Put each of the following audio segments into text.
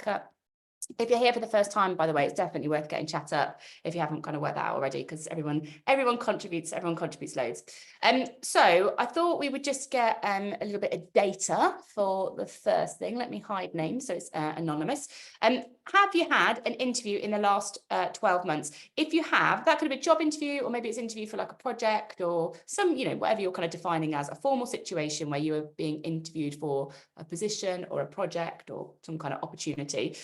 cut. If you're here for the first time, by the way, it's definitely worth getting chat up if you haven't kind of worked that out already, because everyone contributes loads. So I thought we would just get a little bit of data for the first thing. Let me hide names so it's anonymous. Have you had an interview in the last 12 months? If you have, that could be a job interview, or maybe it's an interview for like a project or some, whatever you're kind of defining as a formal situation where you are being interviewed for a position or a project or some kind of opportunity.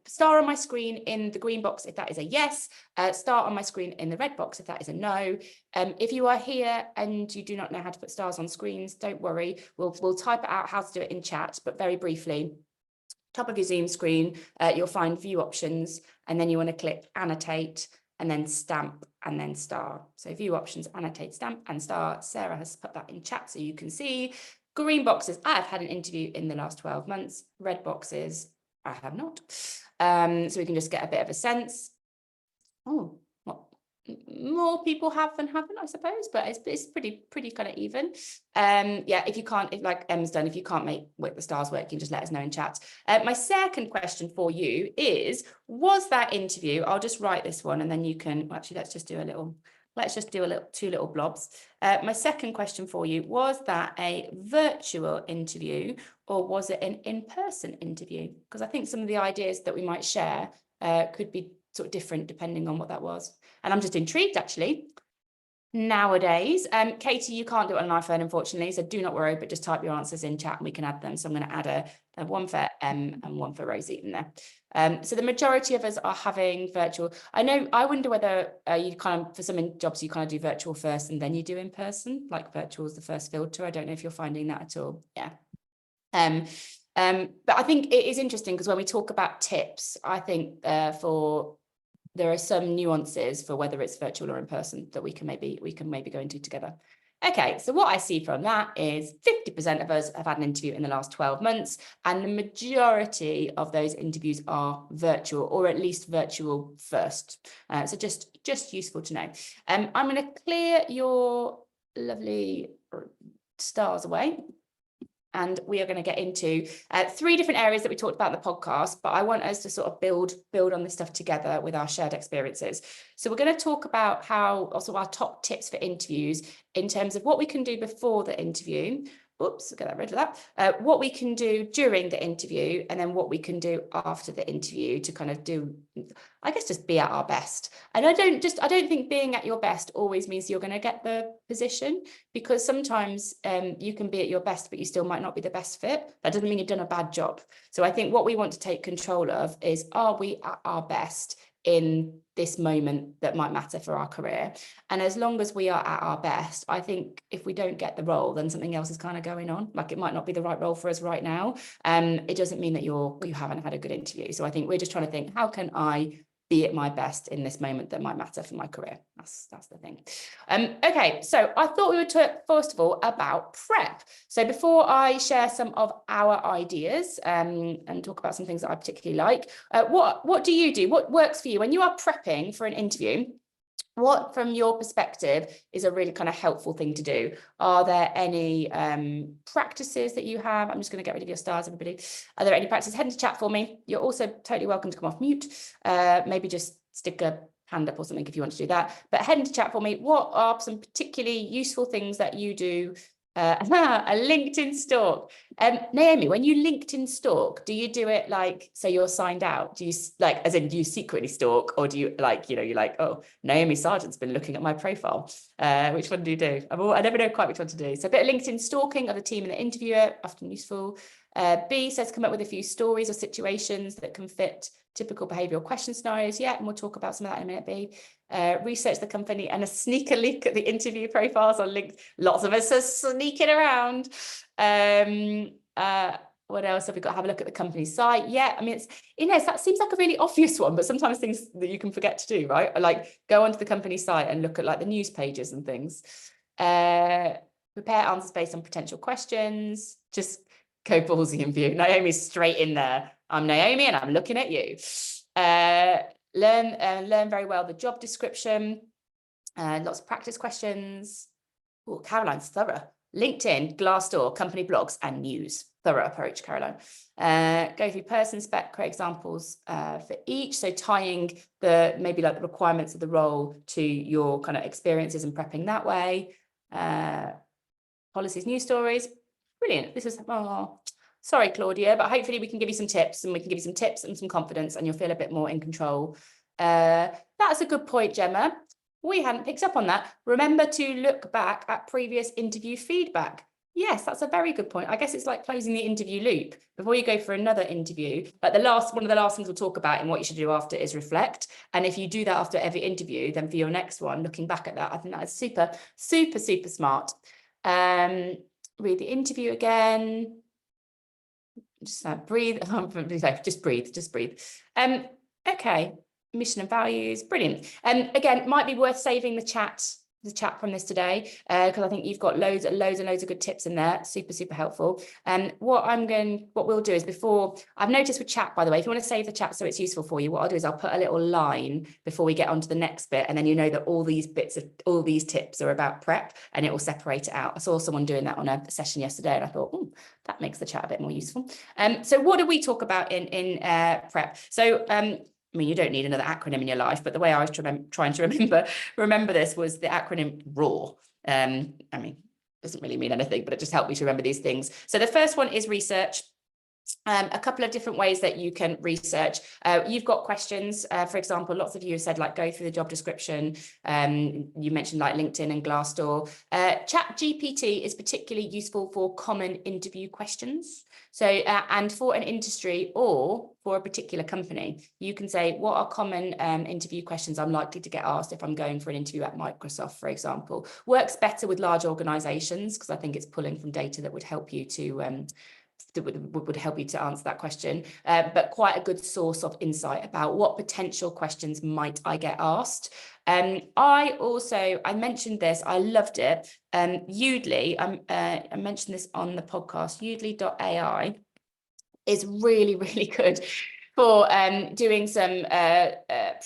Star on my screen in the green box if that is a yes, star on my screen in the red box if that is a no. If you are here and you do not know how to put stars on screens, don't worry, we'll type it out how to do it in chat, but very briefly, top of your Zoom screen, you'll find view options, and then you want to click annotate and then stamp and then star. So view options, annotate, stamp and star. Sarah has put that in chat so you can see. Green boxes, I have had an interview in the last 12 months. Red boxes, I have not. So we can just get a bit of a sense. Oh, well, more people have than haven't, I suppose, but it's pretty kind of even. Yeah, if you can't, like Em's done, if you can't make the stars work, you can just let us know in chat. My second question for you is, was that interview, I'll just write this one and then you can, actually, let's just do two little blobs. My second question for you, was that a virtual interview or was it an in-person interview? Because I think some of the ideas that we might share could be sort of different depending on what that was. And I'm just intrigued, actually. Nowadays, Katie, you can't do it on an iPhone, unfortunately, so do not worry, but just type your answers in chat and we can add them. So I'm going to add a one for Em and one for Rosie in there. So the majority of us are having virtual. I wonder whether you kind of, for some jobs, you kind of do virtual first and then you do in person, like virtual is the first filter. I don't know if you're finding that at all. Yeah. But I think it is interesting because when we talk about tips, I think there are some nuances for whether it's virtual or in person that we can maybe go into together. Okay, so what I see from that is 50% of us have had an interview in the last 12 months, and the majority of those interviews are virtual, or at least virtual first. So just useful to know. I'm going to clear your lovely stars away. And we are going to get into 3 different areas that we talked about in the podcast, but I want us to sort of build on this stuff together with our shared experiences. So we're going to talk about also our top tips for interviews in terms of what we can do before the interview. Oops, I'll get rid of that. What we can do during the interview, and then what we can do after the interview to kind of do, I guess, just be at our best. And I don't think being at your best always means you're going to get the position, because sometimes you can be at your best, but you still might not be the best fit. That doesn't mean you've done a bad job. So I think what we want to take control of is, are we at our best in this moment that might matter for our career? And as long as we are at our best, I think if we don't get the role, then something else is kind of going on. Like, it might not be the right role for us right now. It doesn't mean that you haven't had a good interview. So I think we're just trying to think, how can I be at my best in this moment that might matter for my career? That's the thing. Okay, so I thought we would talk first of all about prep. So before I share some of our ideas and talk about some things that I particularly like, what do you do? What works for you when you are prepping for an interview? What, from your perspective, is a really kind of helpful thing to do? Are there any practices that you have? I'm just going to get rid of your stars, everybody. Are there any practices? Head into chat for me. You're also totally welcome to come off mute. Maybe just stick a hand up or something if you want to do that. But head into chat for me. What are some particularly useful things that you do? A LinkedIn stalk. Naomi, when you LinkedIn stalk, do you do it like, so you're signed out? Do you like, as in, do you secretly stalk, or do you like, you're like, oh, Naomi Sargent's been looking at my profile? Which one do you do? I never know quite which one to do. So a bit of LinkedIn stalking of the team and the interviewer, often useful. B says, come up with a few stories or situations that can fit typical behavioural question scenarios. Yeah, and we'll talk about some of that in a minute, B. Research the company and a sneaker look at the interview profiles on LinkedIn. Lots of us are sneaking around. What else have we got? Have a look at the company site. Yeah, I mean, that seems like a really obvious one, but sometimes things that you can forget to do, right? Like, go onto the company site and look at like the news pages and things. Prepare answers based on potential questions. Just go ballsy in view. Naomi's straight in there. I'm Naomi and I'm looking at you. Learn very well the job description. Lots of practice questions. Oh, Caroline's thorough. LinkedIn, Glassdoor, company blogs, and news. Thorough approach, Caroline. Go through person spec, create examples for each. So tying maybe like the requirements of the role to your kind of experiences and prepping that way. Policies, news stories. Brilliant. This is, sorry, Claudia, but hopefully we can give you some tips, and we can give you some tips and some confidence, and you'll feel a bit more in control. That's a good point, Gemma. We hadn't picked up on that. Remember to look back at previous interview feedback. Yes, that's a very good point. I guess it's like closing the interview loop before you go for another interview. Like one of the last things we'll talk about and what you should do after is reflect. And if you do that after every interview, then for your next one, looking back at that, I think that is super, super, super smart. Read the interview again. Just breathe. Just breathe. Okay. Mission and values. Brilliant. Again, might be worth saving the chat from this today, because I think you've got loads and loads of good tips in there. Super, super helpful. What we'll do is, before, I've noticed with chat, by the way, if you want to save the chat so it's useful for you, what I'll do is I'll put a little line before we get on to the next bit, and then you know that all these tips are about prep, and it will separate it out. I saw someone doing that on a session yesterday, and I thought, that makes the chat a bit more useful. So what do we talk about in prep? So I mean, you don't need another acronym in your life, but the way I was trying to remember this was the acronym RAW. I mean, it doesn't really mean anything, but it just helped me to remember these things. So the first one is research. A couple of different ways that you can research. You've got questions. For example, lots of you have said, like, go through the job description. You mentioned like LinkedIn and Glassdoor. ChatGPT is particularly useful for common interview questions. So, and for an industry or for a particular company, you can say, what are common interview questions I'm likely to get asked if I'm going for an interview at Microsoft, for example. Works better with large organizations, because I think it's pulling from data that would help you to would help you to answer that question, but quite a good source of insight about what potential questions might I get asked. I mentioned this, I loved it. Udly, I mentioned this on the podcast, udly.ai is really, really good for doing some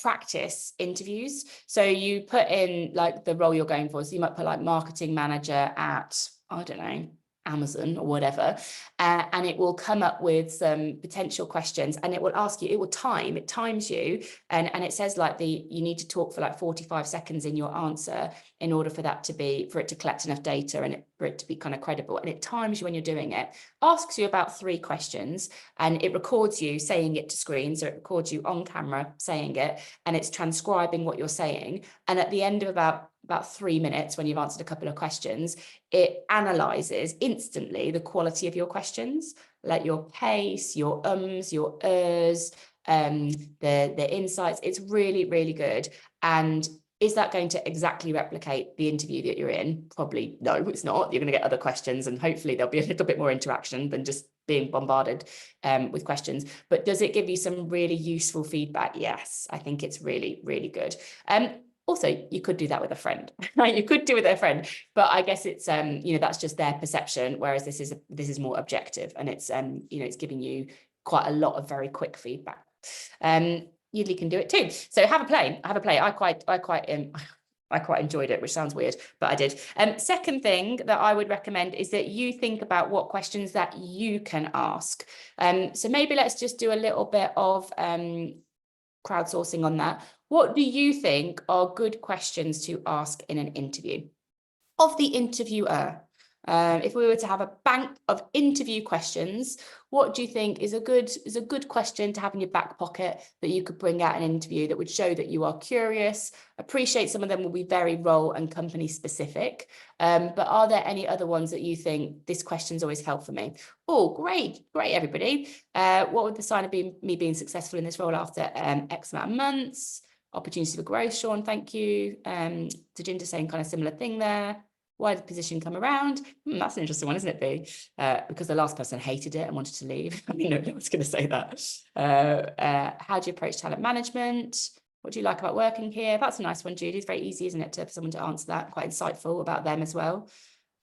practice interviews. So you put in like the role you're going for. So you might put like marketing manager at, I don't know, Amazon or whatever, and it will come up with some potential questions, and it will ask you, it times you, and it says like you need to talk for like 45 seconds in your answer in order for it to collect enough data and for it to be kind of credible, and it times you when you're doing it, asks you about 3 questions, and it records you saying it to screen, so it records you on camera saying it, and it's transcribing what you're saying, and at the end of about 3 minutes, when you've answered a couple of questions, it analyzes instantly the quality of your questions, like your pace, your your the insights. It's really, really good. And is that going to exactly replicate the interview that you're in? Probably no, it's not. You're going to get other questions, and hopefully there'll be a little bit more interaction than just being bombarded with questions. But does it give you some really useful feedback? Yes, I think it's really, really good. Also, you could do that with a friend, right? You could do it with a friend, but I guess it's that's just their perception, whereas this is more objective, and it's it's giving you quite a lot of very quick feedback. Udly can do it too. So have a play. I quite enjoyed it, which sounds weird, but I did. Second thing that I would recommend is that you think about what questions that you can ask. So maybe let's just do a little bit of crowdsourcing on that. What do you think are good questions to ask in an interview of the interviewer? If we were to have a bank of interview questions, what do you think is a good question to have in your back pocket that you could bring out in an interview that would show that you are curious? Appreciate some of them will be very role and company specific, but are there any other ones that you think this question's always helped for me? Oh, great, everybody. What would the sign of me being successful in this role after X amount of months? Opportunity for growth, Sean, thank you. Tajinda saying kind of similar thing there. Why did the position come around? That's an interesting one, isn't it, B? Because the last person hated it and wanted to leave. I mean, no one's going to say that. How do you approach talent management? What do you like about working here? That's a nice one, Judy. It's very easy, isn't it, for someone to answer that? Quite insightful about them as well.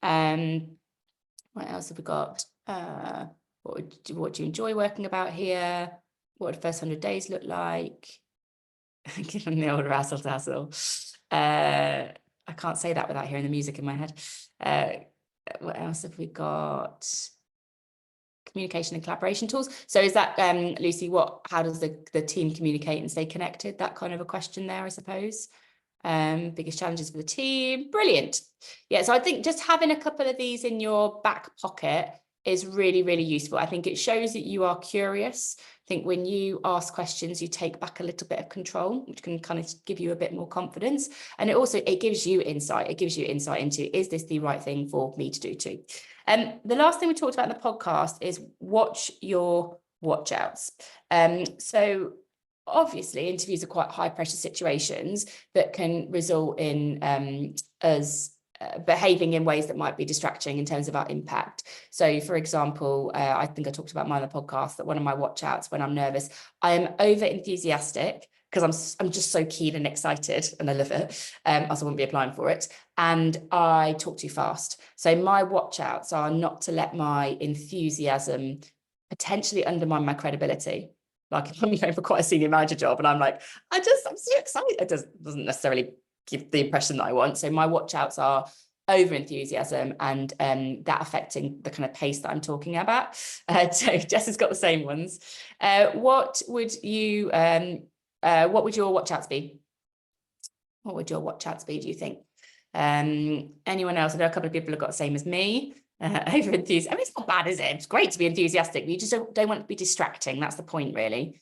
What else have we got? What do you enjoy working about here? What would the first 100 days look like? Given the old razzle dazzle. I can't say that without hearing the music in my head. what else have we got? Communication and collaboration tools. So is that, Lucy, how does the team communicate and stay connected? That kind of a question there, I suppose. Biggest challenges for the team. Brilliant. Yeah, so I think just having a couple of these in your back pocket is really, really useful. I think it shows that you are curious. I think when you ask questions, you take back a little bit of control, which can kind of give you a bit more confidence. And it gives you insight. It gives you insight into, is this the right thing for me to do too? The last thing we talked about in the podcast is watch your watch outs. So obviously interviews are quite high pressure situations that can result in us behaving in ways that might be distracting in terms of our impact. So for example, I think I talked about mine on the podcast, that one of my watch outs when I'm nervous, I am over enthusiastic because I'm just so keen and excited and I love it, else I wouldn't be applying for it, and I talk too fast. So my watch outs are not to let my enthusiasm potentially undermine my credibility. Like if I'm going for quite a senior manager job and I'm like, I'm so excited, it doesn't necessarily give the impression that I want. So my watch outs are over enthusiasm and that affecting the kind of pace that I'm talking about. So Jess has got the same ones. What would your watch outs be? What would your watch outs be, do you think? Anyone else? I know a couple of people have got the same as me. Over enthusiasm. I mean, it's not bad, is it? It's great to be enthusiastic. You just don't want to be distracting. That's the point, really.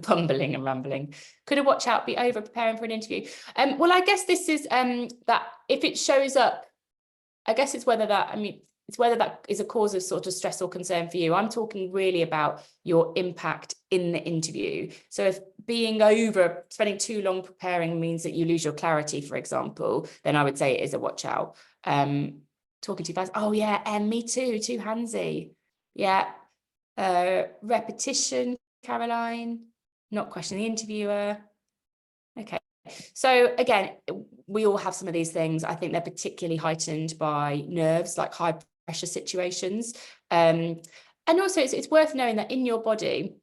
Bumbling and rambling. Could a watch out be over preparing for an interview? Well, I guess this is that if it shows up, I guess it's whether that is a cause of sort of stress or concern for you. I'm talking really about your impact in the interview. So if spending too long preparing means that you lose your clarity, for example, then I would say it is a watch out. Talking too fast. Oh yeah, me too handsy. Yeah. Repetition, Caroline. Not questioning the interviewer. Okay. So again, we all have some of these things. I think they're particularly heightened by nerves, like high pressure situations. And also it's worth knowing that in your body,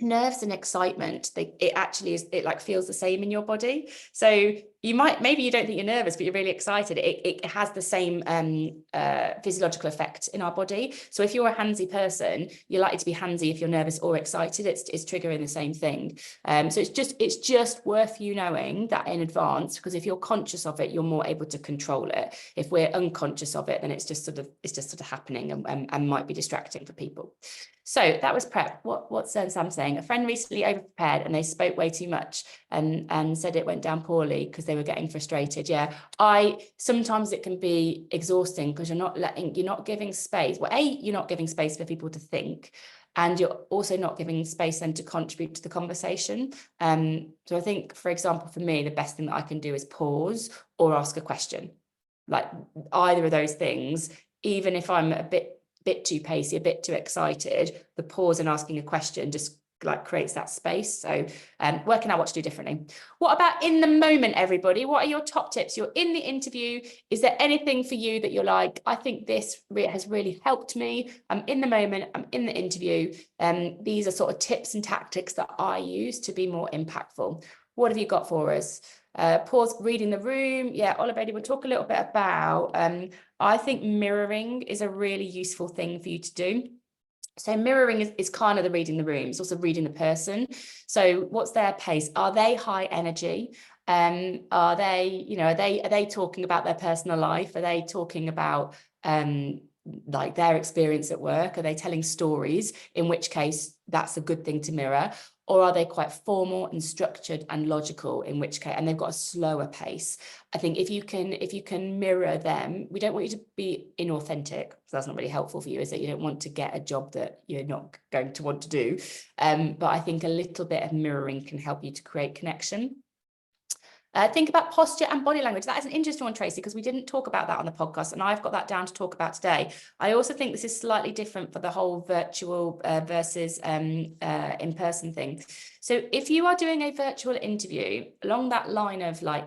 nerves and excitement, it like feels the same in your body. So maybe you don't think you're nervous, but you're really excited. It has the same physiological effect in our body. So if you're a handsy person, you're likely to be handsy if you're nervous or excited. It's triggering the same thing. So it's just worth you knowing that in advance, because if you're conscious of it, you're more able to control it. If we're unconscious of it, then it's just sort of happening and might be distracting for people. So that was prep. What's Sam saying? A friend recently over-prepared and they spoke way too much and said it went down poorly because they were getting frustrated. Yeah, sometimes it can be exhausting because you're not giving space. Well, you're not giving space for people to think, and you're also not giving space then to contribute to the conversation. So I think, for example, for me, the best thing that I can do is pause or ask a question. Like either of those things, even if I'm a bit too pacey, a bit too excited, the pause and asking a question just like creates that space. So working out what to do differently. What about in the moment, everybody? What are your top tips? You're in the interview. Is there anything for you that you're like, I think this has really helped me. I'm in the moment, I'm in the interview. These are sort of tips and tactics that I use to be more impactful. What have you got for us? Pause, reading the room. Yeah, Oliver, we'll talk a little bit about, I think mirroring is a really useful thing for you to do. So mirroring is kind of the reading the room. It's also reading the person. So what's their pace? Are they high energy? Are they talking about their personal life? Are they talking about like their experience at work? Are they telling stories? In which case, that's a good thing to mirror. Or are they quite formal and structured and logical, in which case, and they've got a slower pace? I think if you can mirror them, we don't want you to be inauthentic, because that's not really helpful for you, is that you don't want to get a job that you're not going to want to do. But I think a little bit of mirroring can help you to create connection. Think about posture and body language. That is an interesting one, Tracy, because we didn't talk about that on the podcast, and I've got that down to talk about today. I also think this is slightly different for the whole virtual versus in-person thing. So if you are doing a virtual interview along that line of like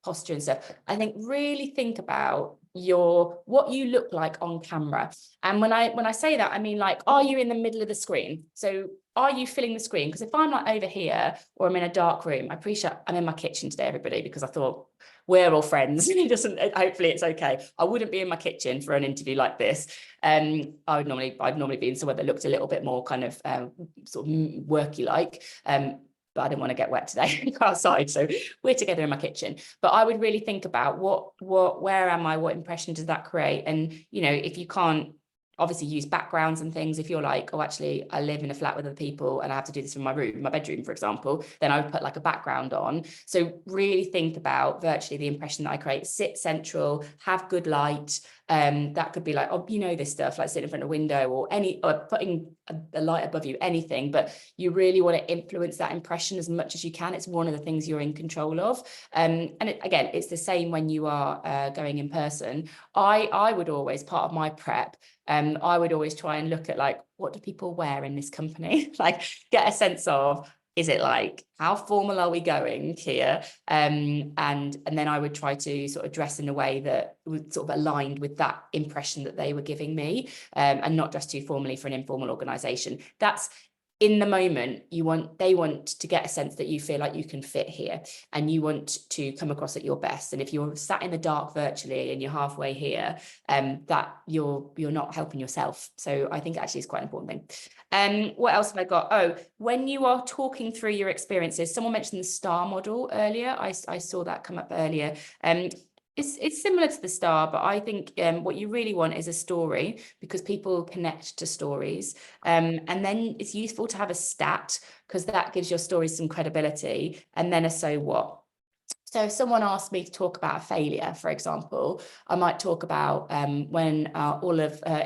posture and stuff, I think really think about what you look like on camera. And when I say that, I mean, like, are you in the middle of the screen? So are you filling the screen? Because if I'm like over here or I'm in a dark room, I appreciate I'm in my kitchen today, everybody, because I thought we're all friends. It doesn't, hopefully it's okay. I wouldn't be in my kitchen for an interview like this. I'd normally be in somewhere that looked a little bit more kind of sort of worky like. But I didn't want to get wet today outside, so we're together in my kitchen. But I would really think about where am I? What impression does that create? And you know, if you can't obviously use backgrounds and things, if you're like, oh, actually I live in a flat with other people and I have to do this from my room, my bedroom, for example, then I would put like a background on. So really think about virtually the impression that I create. Sit central, have good light. That could be like, oh, you know, this stuff, like sitting in front of a window or putting a light above you, anything, but you really want to influence that impression as much as you can. It's one of the things you're in control of. Again, it's the same when you are going in person. I would always, part of my prep, I would always try and look at like, what do people wear in this company? Like get a sense of, is it like, how formal are we going here? And then I would try to sort of dress in a way that was sort of aligned with that impression that they were giving me, and not dress too formally for an informal organization. That's in the moment, they want to get a sense that you feel like you can fit here and you want to come across at your best. And if you're sat in the dark virtually and you're halfway here, that you're not helping yourself. So I think actually it's quite an important thing. What else have I got? Oh, when you are talking through your experiences, someone mentioned the STAR model earlier. I saw that come up earlier. It's similar to the STAR, but I think what you really want is a story, because people connect to stories. And then it's useful to have a stat, because that gives your stories some credibility, and then a so what. So if someone asked me to talk about a failure, for example, I might talk about when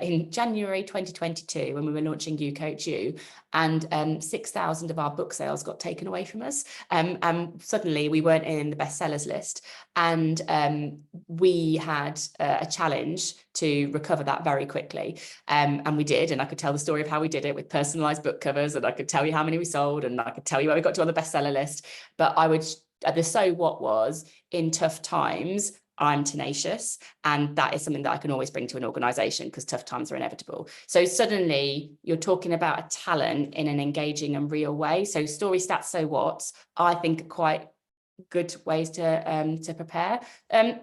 in January 2022, when we were launching You Coach You, and 6,000 of our book sales got taken away from us. And suddenly we weren't in the bestsellers list. And we had a challenge to recover that very quickly. And we did. And I could tell the story of how we did it with personalized book covers, and I could tell you how many we sold, and I could tell you how we got to on the bestseller list. But the so what was, in tough times, I'm tenacious, and that is something that I can always bring to an organization, because tough times are inevitable. So suddenly you're talking about a talent in an engaging and real way. So story, stats, so what's, I think, are quite good ways to prepare.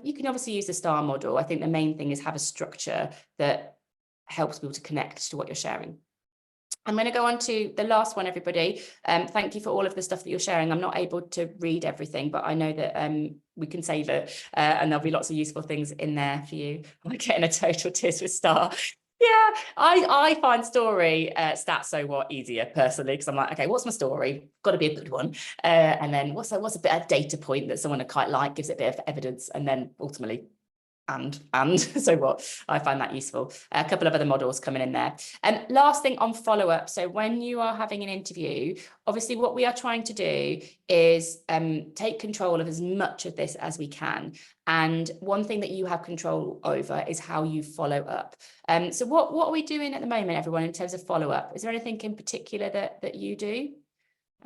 You can obviously use the STAR model. I think the main thing is have a structure that helps people to connect to what you're sharing. I'm going to go on to the last one, everybody. Thank you for all of the stuff that you're sharing. I'm not able to read everything, but I know that we can save it, and there'll be lots of useful things in there for you. I'm getting a total tears with Star. Yeah, I find story, stats, so what, easier personally, because I'm like, okay, what's my story? Got to be a good one. And then what's a bit of data point that someone quite like, gives it a bit of evidence, and then ultimately and so what, I find that useful. A couple of other models coming in there. And last thing on follow-up. So when you are having an interview, obviously what we are trying to do is take control of as much of this as we can. And one thing that you have control over is how you follow up. So what are we doing at the moment, everyone, in terms of follow-up? Is there anything in particular that you do?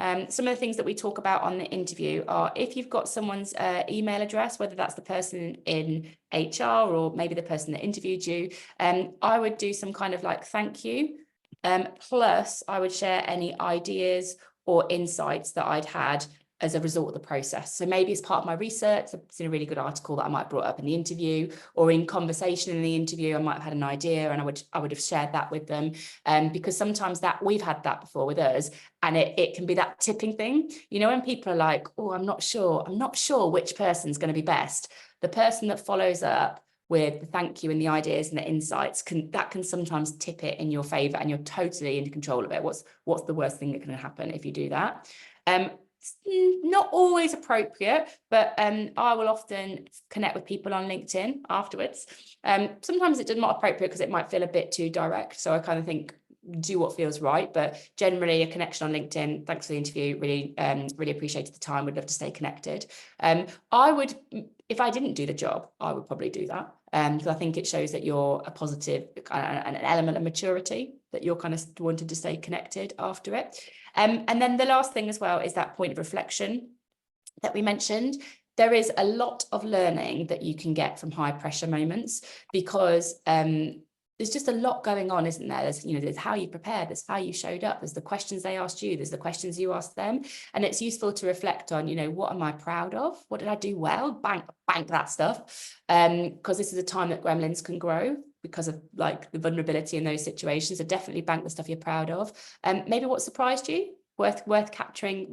Some of the things that we talk about on the interview are, if you've got someone's email address, whether that's the person in HR or maybe the person that interviewed you, I would do some kind of like thank you. Plus, I would share any ideas or insights that I'd had as a result of the process. So maybe as part of my research, I've seen a really good article that I might have brought up in the interview, or in conversation in the interview, I might have had an idea and I would have shared that with them. Because sometimes that we've had that before with us, and it can be that tipping thing. You know, when people are like, oh, I'm not sure which person's going to be best. The person that follows up with the thank you and the ideas and the insights can sometimes tip it in your favor, and you're totally in control of it. What's the worst thing that can happen if you do that? Not always appropriate, but I will often connect with people on LinkedIn afterwards. Sometimes it's not appropriate because it might feel a bit too direct. So I kind of think, do what feels right. But generally, a connection on LinkedIn. Thanks for the interview. Really appreciated the time. Would love to stay connected. I would, if I didn't do the job, I would probably do that. Because I think it shows that you're a positive and an element of maturity, that you're kind of wanted to stay connected after it. And then the last thing as well is that point of reflection that we mentioned. There is a lot of learning that you can get from high pressure moments, because there's just a lot going on, isn't there? There's, there's how you prepared, there's how you showed up, there's the questions they asked you, there's the questions you asked them. And it's useful to reflect on, what am I proud of? What did I do well? Bank that stuff. Because this is a time that gremlins can grow because of like the vulnerability in those situations. So definitely bank the stuff you're proud of. Maybe what surprised you, worth capturing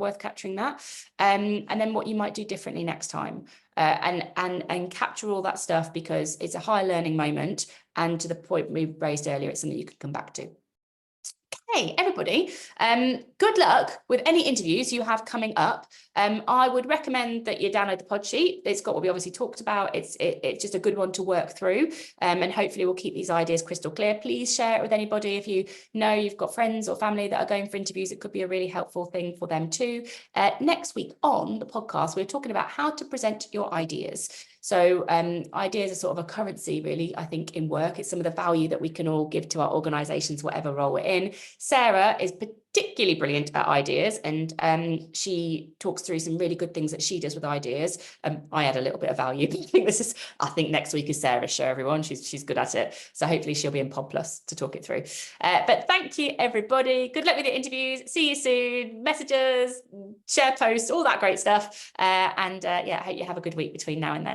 that. And then what you might do differently next time. And capture all that stuff, because it's a high learning moment. And to the point we raised earlier, it's something you can come back to. Okay, everybody, good luck with any interviews you have coming up. I would recommend that you download the pod sheet. It's got what we obviously talked about. It's just a good one to work through, and hopefully we'll keep these ideas crystal clear. Please share it with anybody. If you know you've got friends or family that are going for interviews, it could be a really helpful thing for them too. Next week on the podcast, we're talking about how to present your ideas. So ideas are sort of a currency, really, I think, in work. It's some of the value that we can all give to our organizations, whatever role we're in. Sarah is particularly brilliant at ideas, and she talks through some really good things that she does with ideas. I add a little bit of value, but I think next week is Sarah's show, everyone. She's good at it. So hopefully she'll be in PodPlus to talk it through. But thank you, everybody. Good luck with your interviews. See you soon. Messages, share posts, all that great stuff. And yeah, I hope you have a good week between now and then.